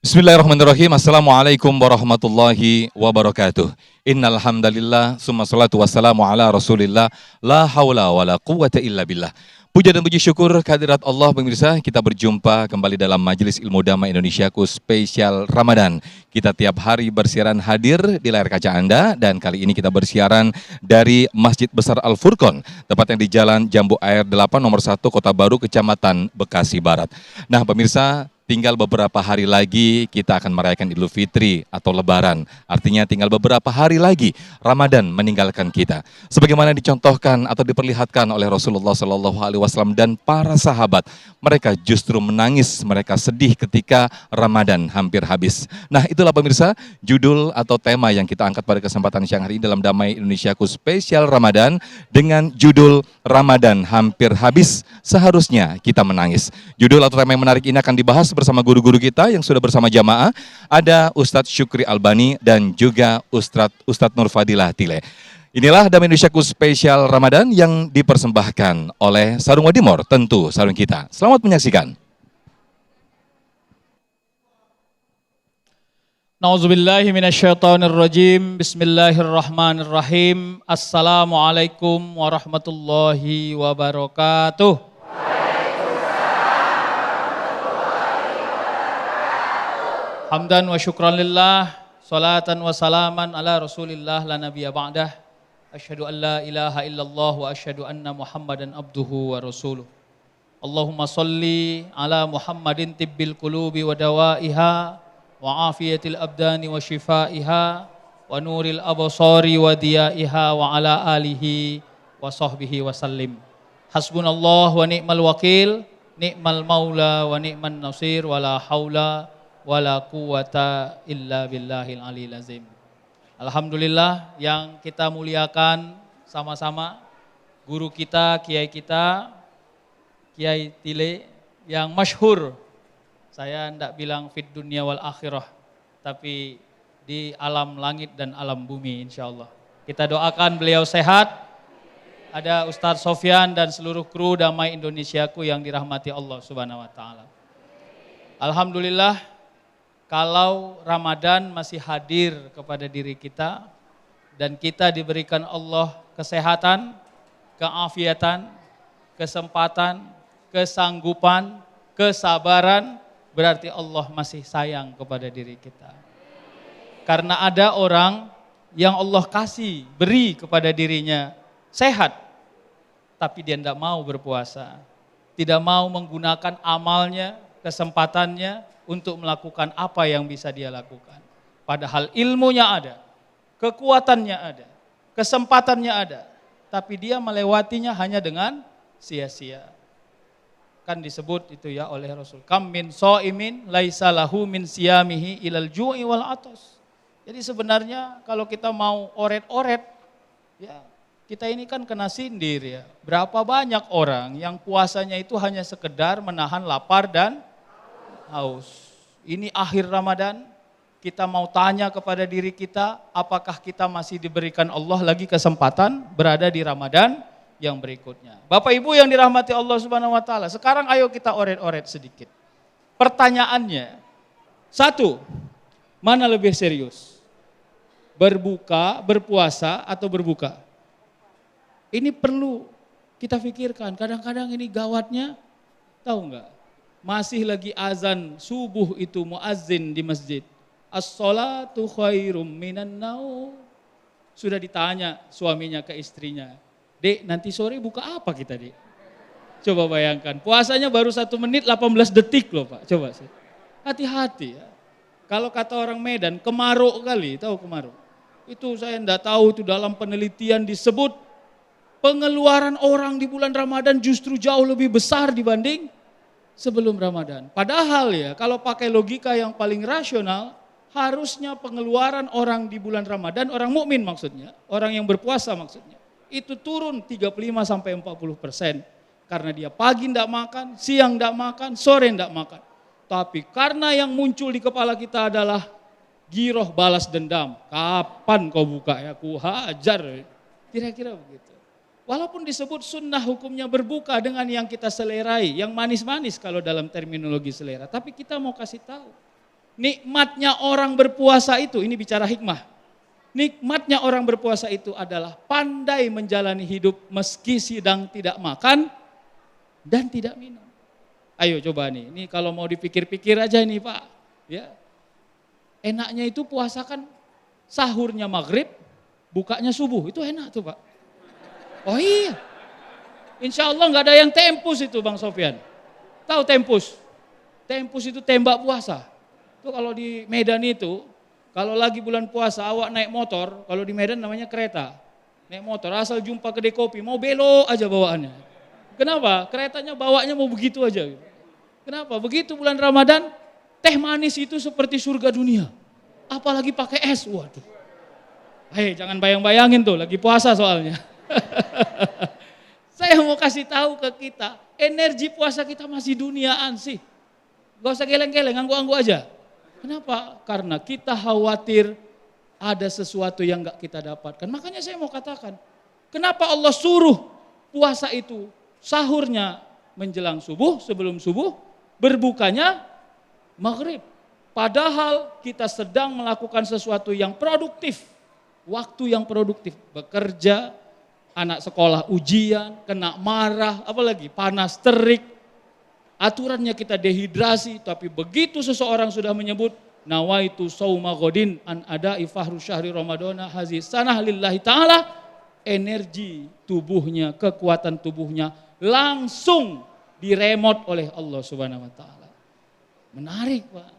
Bismillahirrahmanirrahim. Assalamualaikum warahmatullahi wabarakatuh. Innal hamdalillah, summa salatu wassalamu ala Rasulillah, la haula wala quwata illa billah. Puja dan puji syukur kehadirat Allah pemirsa, kita berjumpa kembali dalam Majelis Ilmu Dhamma Indonesiaku spesial Ramadan. Kita tiap hari bersiaran hadir di layar kaca Anda dan kali ini kita bersiaran dari Masjid Besar Al Furqon, tepatnya di Jalan Jambu Air 8 nomor 1 Kota Baru, Kecamatan Bekasi Barat. Nah, pemirsa, tinggal beberapa hari lagi kita akan merayakan Idul Fitri atau Lebaran. Artinya tinggal beberapa hari lagi Ramadan meninggalkan kita. Sebagaimana dicontohkan atau diperlihatkan oleh Rasulullah SAW dan para sahabat, mereka justru menangis, mereka sedih ketika Ramadan hampir habis. Nah, itulah pemirsa judul atau tema yang kita angkat pada kesempatan siang hari ini dalam Damai Indonesiaku spesial Ramadan dengan judul Ramadan hampir habis, seharusnya kita menangis. Judul atau tema yang menarik ini akan dibahas bersama guru-guru kita yang sudah bersama jamaah. Ada Ustadz Syukri Albani dan juga Ustadz Nur Fadilah Tile. Inilah Damai Indonesiaku spesial Ramadan yang dipersembahkan oleh Sarung Wadimor, tentu sarung kita. Selamat menyaksikan. Nauzubillahi minasyaitonirrajim. Bismillahirrahmanirrahim. Assalamualaikum warahmatullahi wabarakatuh. Hamdan wa syukran lillah, salatan wa salaman ala Rasulillah la nabiyya ba'dah. Asyhadu an la ilaha illallah wa asyhadu anna Muhammadan abduhu wa rasuluh. Allahumma salli ala Muhammadin tibbil qulubi wa dawaiha wa afiyatil abdani wa shifaiha wa nuril absari wa diyaiha wa ala alihi wa sahbihi wa sallim. Hasbunallah wa ni'mal wakil, ni'mal maula wa ni'man nasir, wa la haula wala quwata illa billahil aliyil azim. Alhamdulillah yang kita muliakan sama-sama guru kita, Kiai Tile yang masyhur. Saya tidak bilang fit dunia wal akhirah, tapi di alam langit dan alam bumi insyaallah. Kita doakan beliau sehat. Ada Ustadz Sofyan dan seluruh kru Damai Indonesiaku yang dirahmati Allah Subhanahu wa taala. Alhamdulillah, kalau Ramadan masih hadir kepada diri kita dan kita diberikan Allah kesehatan, keafiatan, kesempatan, kesanggupan, kesabaran, berarti Allah masih sayang kepada diri kita. Karena ada orang yang Allah kasih, beri kepada dirinya sehat, tapi dia tidak mau berpuasa, tidak mau menggunakan amalnya, kesempatannya, untuk melakukan apa yang bisa dia lakukan. Padahal ilmunya ada, kekuatannya ada, kesempatannya ada, tapi dia melewatinya hanya dengan sia-sia. Kan disebut itu ya oleh Rasul, kam min shaimin laisa lahu min siyamihi ilal ju'i wal atas. Jadi sebenarnya kalau kita mau oret-oret, ya kita ini kan kena sindir ya. Berapa banyak orang yang puasanya itu hanya sekedar menahan lapar dan haus. Ini akhir Ramadan, kita mau tanya kepada diri kita, apakah kita masih diberikan Allah lagi kesempatan berada di Ramadan yang berikutnya. Bapak Ibu yang dirahmati Allah Subhanahu wa taala, sekarang ayo kita oret-oret sedikit. Pertanyaannya, satu, mana lebih serius? Berbuka, berpuasa atau berbuka? Ini perlu kita pikirkan, kadang-kadang ini gawatnya, tahu enggak? Masih lagi azan subuh itu muazzin di masjid. As-sholatu khairum minan naum. Sudah ditanya suaminya ke istrinya, "Dek, nanti sore buka apa kita, Dek?" Coba bayangkan, puasanya baru 1 menit 18 detik loh Pak. Coba sih. Hati-hati ya. Kalau kata orang Medan, kemaruk kali, tahu kemaruk? Itu saya enggak tahu, itu dalam penelitian disebut pengeluaran orang di bulan Ramadan justru jauh lebih besar dibanding sebelum Ramadan. Padahal ya kalau pakai logika yang paling rasional, harusnya pengeluaran orang di bulan Ramadan, orang mukmin maksudnya, orang yang berpuasa maksudnya, itu turun 35-40%. Karena dia pagi tidak makan, siang tidak makan, sore tidak makan. Tapi karena yang muncul di kepala kita adalah giroh balas dendam. Kapan kau buka ya, ku hajar. Kira-kira begitu. Walaupun disebut sunnah hukumnya berbuka dengan yang kita selerai, yang manis-manis kalau dalam terminologi selera. Tapi kita mau kasih tahu, Nikmatnya orang berpuasa itu, ini bicara hikmah. Nikmatnya orang berpuasa itu adalah pandai menjalani hidup meski sedang tidak makan dan tidak minum. Ayo coba nih, ini kalau mau dipikir-pikir aja nih Pak. Ya, enaknya itu puasa kan sahurnya maghrib, bukanya subuh, itu enak tuh Pak. Oh iya, insya Allah nggak ada yang tempus itu Bang Sofyan. Tahu tempus? Tempus itu tembak puasa. Itu kalau di Medan itu, kalau lagi bulan puasa awak naik motor, kalau di Medan namanya kereta. Naik motor asal jumpa kedai kopi, mau belok aja bawaannya. Kenapa? Keretanya bawanya mau begitu aja. Kenapa? Begitu bulan Ramadan, teh manis itu seperti surga dunia. Apalagi pakai es, waduh. Hei, jangan bayang-bayangin tuh, lagi puasa soalnya. Saya mau kasih tahu ke kita, energi puasa kita masih duniaan sih. Gak usah geleng-geleng, anggu-anggu aja. Kenapa? Karena kita khawatir ada sesuatu yang gak kita dapatkan. Makanya saya mau katakan, kenapa Allah suruh puasa itu sahurnya menjelang subuh, sebelum subuh, berbukanya maghrib. Padahal kita sedang melakukan sesuatu yang produktif, waktu yang produktif, bekerja, anak sekolah ujian, kena marah, apalagi panas terik, aturannya kita dehidrasi, tapi begitu seseorang sudah menyebut nawaitu sauma godin an ada'i fahru syahri ramadana hazi sanah lillahi ta'ala, energi tubuhnya, kekuatan tubuhnya langsung diremot oleh Allah Subhanahu wa taala. Menarik, Pak.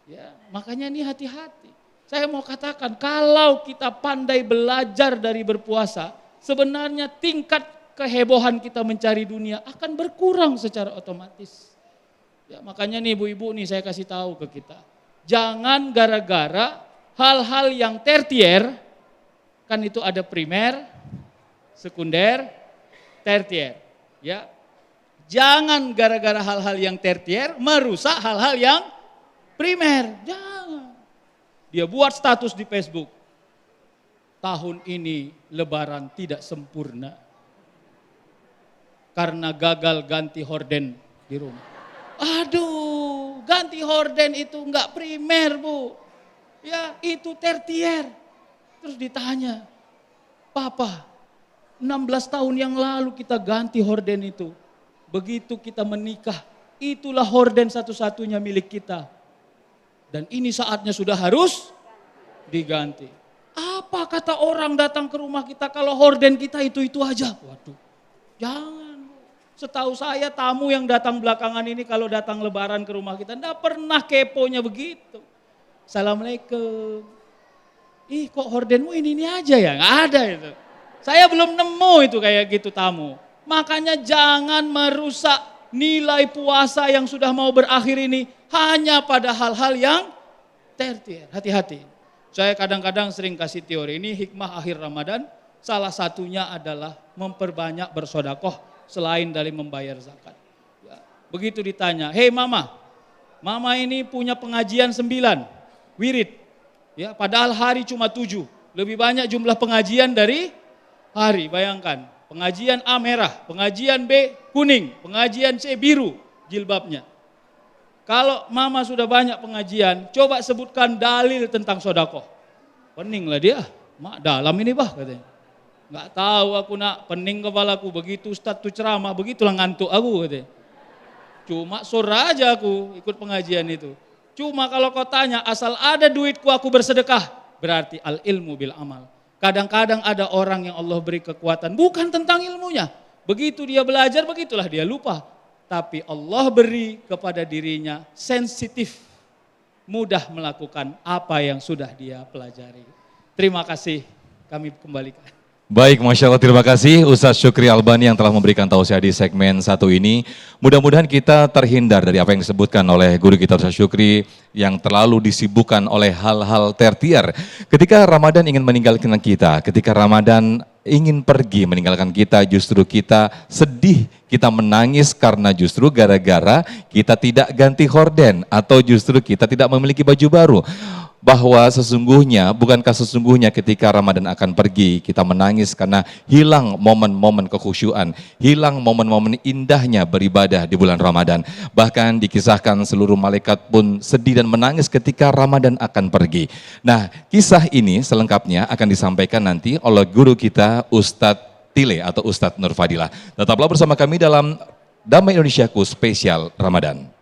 Ya, makanya ini hati-hati. Saya mau katakan kalau kita pandai belajar dari berpuasa, sebenarnya tingkat kehebohan kita mencari dunia akan berkurang secara otomatis. Ya, makanya nih ibu-ibu nih saya kasih tahu ke kita. Jangan gara-gara hal-hal yang tertier, kan itu ada primer, sekunder, tertier. Ya. Jangan gara-gara hal-hal yang tertier merusak hal-hal yang primer. Jangan. Dia buat status di Facebook. Tahun ini lebaran tidak sempurna. Karena gagal ganti horden di rumah. Aduh, ganti horden itu enggak primer, Bu. Ya, itu tertier. Terus ditanya, Papa, 16 tahun yang lalu kita ganti horden itu. Begitu kita menikah, itulah horden satu-satunya milik kita. Dan ini saatnya sudah harus diganti. Apa kata orang datang ke rumah kita kalau horden kita itu aja? Waduh, jangan. Setahu saya tamu yang datang belakangan ini kalau datang lebaran ke rumah kita enggak pernah keponya begitu. Assalamualaikum. Ih kok hordenmu ini aja ya? Nggak ada itu. Saya belum nemu itu kayak gitu tamu. Makanya jangan merusak nilai puasa yang sudah mau berakhir ini hanya pada hal-hal yang tertier. Hati-hati. Saya kadang-kadang sering kasih teori ini hikmah akhir Ramadan. Salah satunya adalah memperbanyak bersodakoh selain dari membayar zakat. Ya, begitu ditanya, hei mama ini punya pengajian 9, wirid. Ya, padahal hari cuma 7. Lebih banyak jumlah pengajian dari hari, bayangkan. Pengajian A merah, pengajian B kuning, pengajian C biru jilbabnya. Kalau mama sudah banyak pengajian, coba sebutkan dalil tentang sodakoh. Pening lah dia, mak dalam ini bah katanya. Nggak tahu aku nak, pening kepalaku, begitu Ustaz tuh ceramah, begitulah ngantuk aku katanya. Cuma sore aja aku ikut pengajian itu. Cuma kalau kau tanya asal ada duitku aku bersedekah, berarti al ilmu bil amal. Kadang-kadang ada orang yang Allah beri kekuatan bukan tentang ilmunya. Begitu dia belajar, begitulah dia lupa. Tapi Allah beri kepada dirinya sensitif, mudah melakukan apa yang sudah dia pelajari. Terima kasih, kami kembalikan. Baik, Masya Allah, terima kasih Ustaz Syukri Albani yang telah memberikan tausiah di segmen 1 ini. Mudah-mudahan kita terhindar dari apa yang disebutkan oleh guru kita Ustaz Syukri yang terlalu disibukkan oleh hal-hal tertier. Ketika Ramadan ingin meninggalkan kita, ketika Ramadan ingin pergi meninggalkan kita, justru kita sedih, kita menangis karena justru gara-gara kita tidak ganti horden atau justru kita tidak memiliki baju baru. bahwa bukankah sesungguhnya ketika Ramadan akan pergi, kita menangis karena hilang momen-momen kekhusyuan, hilang momen-momen indahnya beribadah di bulan Ramadan. Bahkan dikisahkan seluruh malaikat pun sedih dan menangis ketika Ramadan akan pergi. Nah, kisah ini selengkapnya akan disampaikan nanti oleh guru kita Ustadz Tile atau Ustadz Nur Fadilah. Tetaplah bersama kami dalam Damai Indonesiaku spesial Ramadan.